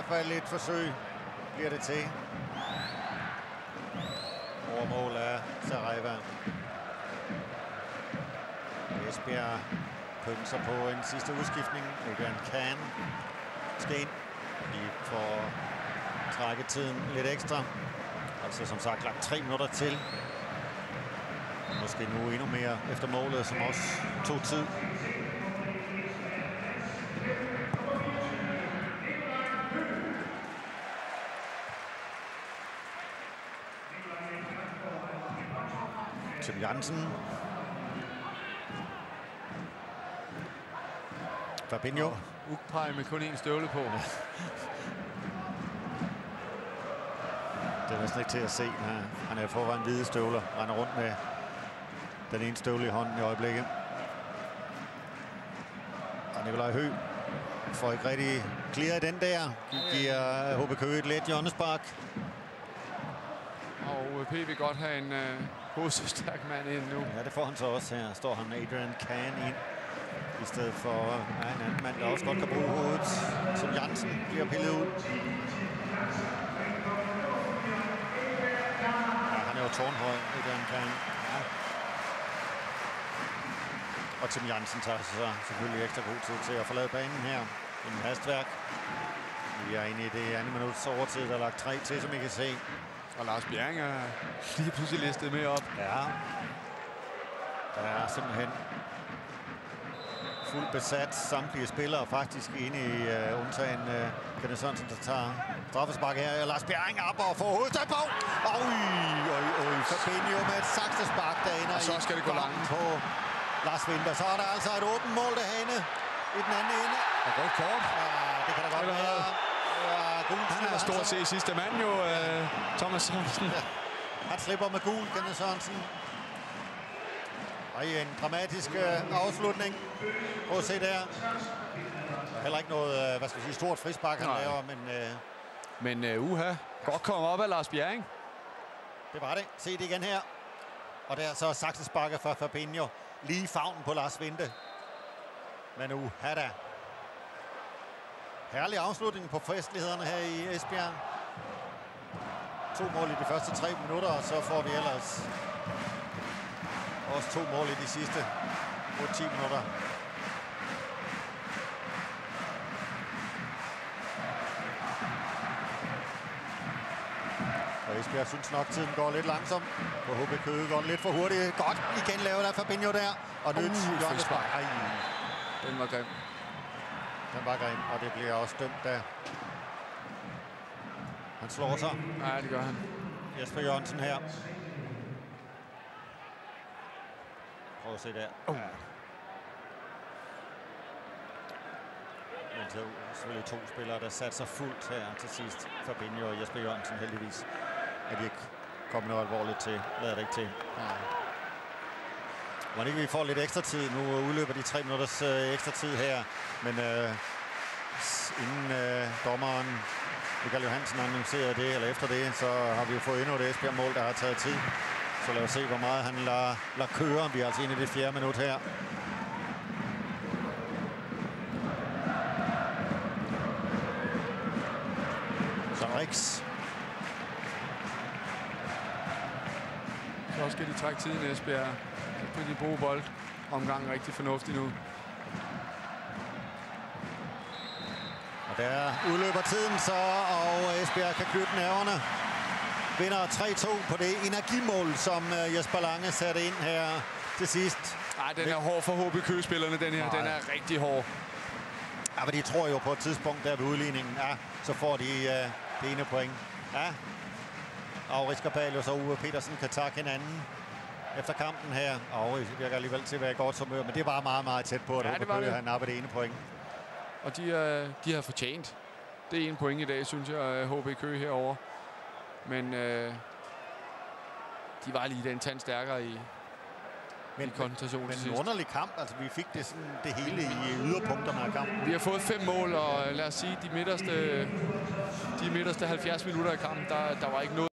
hvert fald et forsøg, bliver det til. Overmål af Saraiva. Esbjerg pønser på en sidste udskiftning. Adrian Can skal ind. De får trækket tiden lidt ekstra. Altså som sagt lagt 3 minutter til. Måske nu endnu mere efter målet, som også tog tid. Tim Jansen. Fabinho. Ukpej med kun én støvle på. Det er næsten ikke til at se. Han er forvejen hvide støvler. Render rundt med den ene støvle i hånden i øjeblikket. Og Nikolaj Høgh får ikke rigtig clear i den der. Giver HB Køge et let hjørnespark. Og OP vil godt have en hovedstærk mand ind nu. Ja, det får han så også her. Står han Adrian Can ind. I stedet for en anden mand, der også godt kan bruge hovedet. Som Jansen bliver pillet ud. Ja, han er jo tårnhøj, Adrian Can. Ja. Og Tim Jansen tager så selvfølgelig ekstra god tid til at forlade banen her. En hastværk. Vi er inde i det andet minuts overtid, der er lagt 3 til, som I kan se. Og Lars Bjerring er lige pludselig listet med op. Ja. Der er simpelthen fuldt besat samtlige spillere faktisk inde i undtagen Kenneth Sørensen, der tager straffespark her. Lars Bjerring op og får hovedstød på. Fabinho med et saksespark, der ender så skal det gå langt på Lars Vinter. Så er der altså et åbent mål derhenne i den anden ende. Og godt kort. Ja, det kan da godt være. Han er stort set sidste mand jo, Thomas Sørensen. Ja. Han slipper med gul, Kenneth Sørensen. Og en dramatisk afslutning. Prøv at se der. Der er heller ikke noget, hvad skal vi sige, stort frispark, han laver, men... Godt komme op af Lars Bjerring. Det var det. Se det igen her. Og der er så saksesparker fra Fabinho. Lige i favnen på Lars Vinte. Men da. Herlig afslutning på festlighederne her i Esbjerg. 2 mål i de første 3 minutter, og så får vi ellers også 2 mål i de sidste 10 minutter. Og Esbjerg synes nok, tiden går lidt langsomt. På HB Køge går lidt for hurtigt. Godt igen lavet der Fabinho der. Og nyt hjørnespark. Den var grim. Den var grim, og det bliver også dømt der. Han slår sig. Nej, det gør han. Jesper Jørgensen her. Prøv at se der. Men så selvfølgelig 2 spillere, der satte sig fuldt her til sidst. Fabinho og Jesper Jørgensen heldigvis. At de ikke kommer noget alvorligt til. Lader det ikke til. Man ikke vi får lidt ekstra tid. Nu udløber de 3 minutters ekstra tid her. Men inden dommeren Michael Johansen annoncerer det, eller efter det, så har vi jo fået endnu et Esbjerg-mål, der har taget tid. Så lad os se, hvor meget han lader køre. Vi er altså inde i det 4. minut her. Så Rix. Så skal de trække tiden, Esbjerg. Så kan de bruge bold. Omgangen rigtig fornuftig nu. Og der udløber tiden så, og Esbjerg kan knytte nerverne. Vinder 3-2 på det energimål, som Jesper Lange satte ind her til sidst. Ej, den er hård for HB Køge-spillerne, den her. Den er rigtig hård. Ja, men de tror jo på et tidspunkt der ved udligningen, ja, så får de det ene point. Ja, og Riskabalius og Uwe Petersen kan takke hinanden efter kampen her. Og det virker alligevel til at være godt humør, men det var meget, meget tæt på, at HB Køge havde nappet det ene point. Og de har fortjent det ene point i dag, synes jeg, HB Køge herovre. Men de var lige den tand stærkere i koncentrationen. Men en underlig kamp. Altså, vi fik det, sådan, det hele i yderpunkterne af kampen. Vi har fået 5 mål, og lad os sige, de midterste 70 minutter af kampen, der var ikke noget.